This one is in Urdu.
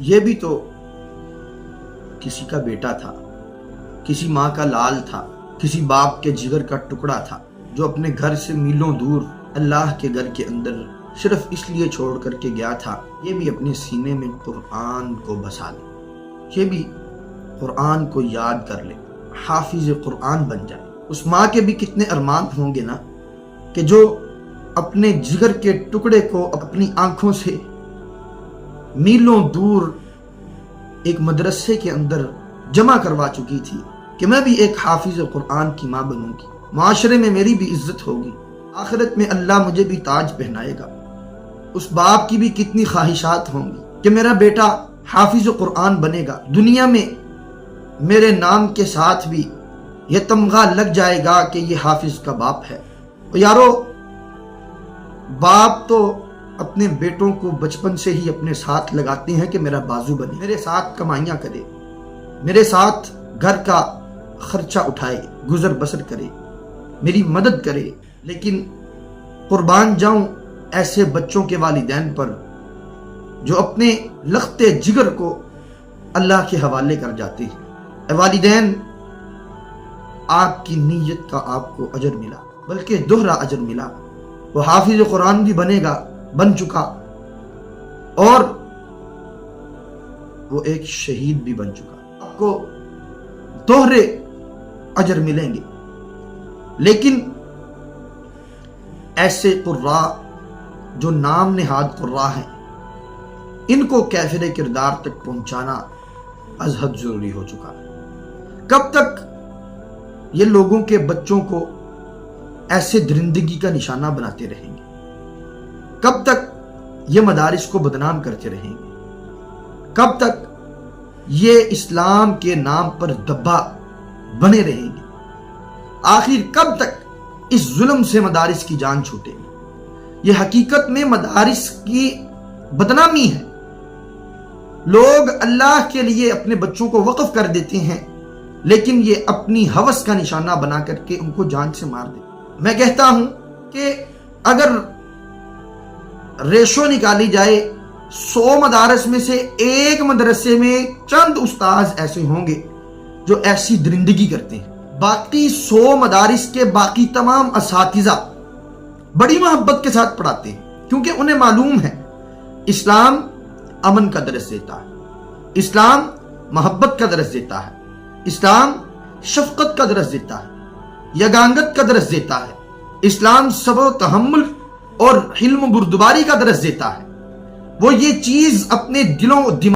یہ بھی تو کسی کا بیٹا تھا، کسی ماں کا لال تھا، کسی باپ کے جگر کا ٹکڑا تھا، جو اپنے گھر سے میلوں دور اللہ کے گھر کے اندر صرف اس لیے چھوڑ کر کے گیا تھا یہ بھی اپنے سینے میں قرآن کو بسا لے، یہ بھی قرآن کو یاد کر لے، حافظ قرآن بن جائے۔ اس ماں کے بھی کتنے ارمان ہوں گے نا کہ جو اپنے جگر کے ٹکڑے کو اپنی آنکھوں سے میلوں دور ایک مدرسے کے اندر جمع کروا چکی تھی کہ میں بھی ایک حافظ قرآن کی ماں بنوں گی، معاشرے میں میری بھی عزت ہوگی، آخرت میں اللہ مجھے بھی تاج پہنائے گا۔ اس باپ کی بھی کتنی خواہشات ہوں گی کہ میرا بیٹا حافظ قرآن بنے گا، دنیا میں میرے نام کے ساتھ بھی یہ تمغہ لگ جائے گا کہ یہ حافظ کا باپ ہے۔ اور یارو، باپ تو اپنے بیٹوں کو بچپن سے ہی اپنے ساتھ لگاتے ہیں کہ میرا بازو بنے، میرے ساتھ کمائیاں کرے، میرے ساتھ گھر کا خرچہ اٹھائے، گزر بسر کرے، میری مدد کرے۔ لیکن قربان جاؤں ایسے بچوں کے والدین پر جو اپنے لختے جگر کو اللہ کے حوالے کر جاتے ہیں۔ اے والدین، آپ کی نیت کا آپ کو اجر ملا، بلکہ دوہرا اجر ملا۔ وہ حافظ قرآن بھی بنے گا، بن چکا، اور وہ ایک شہید بھی بن چکا، آپ کو دوہرے اجر ملیں گے۔ لیکن ایسے قراء جو نام نہاد قراء ہیں، ان کو کیفر کردار تک پہنچانا از حد ضروری ہو چکا ہے۔ کب تک یہ لوگوں کے بچوں کو ایسے درندگی کا نشانہ بناتے رہیں گے؟ کب تک یہ مدارس کو بدنام کرتے رہیں گے؟ کب تک یہ اسلام کے نام پر دبا بنے رہیں گے؟ آخر کب تک اس ظلم سے مدارس کی جان چھوٹے گی؟ یہ حقیقت میں مدارس کی بدنامی ہے۔ لوگ اللہ کے لیے اپنے بچوں کو وقف کر دیتے ہیں، لیکن یہ اپنی ہوس کا نشانہ بنا کر کے ان کو جان سے مار دیتے۔ میں کہتا ہوں کہ اگر ریشو نکالی جائے 100 مدارس میں سے ایک مدرسے میں چند استاذ ایسے ہوں گے جو ایسی درندگی کرتے ہیں، باقی 100 مدارس کے باقی تمام اساتذہ بڑی محبت کے ساتھ پڑھاتے ہیں، کیونکہ انہیں معلوم ہے اسلام امن کا درس دیتا ہے، اسلام محبت کا درس دیتا ہے، اسلام شفقت کا درس دیتا ہے، یگانگت کا درس دیتا ہے، اسلام صبر و تحمل اور حلم و بردباری کا درس دیتا ہے۔ وہ یہ چیز اپنے دلوں و دماغ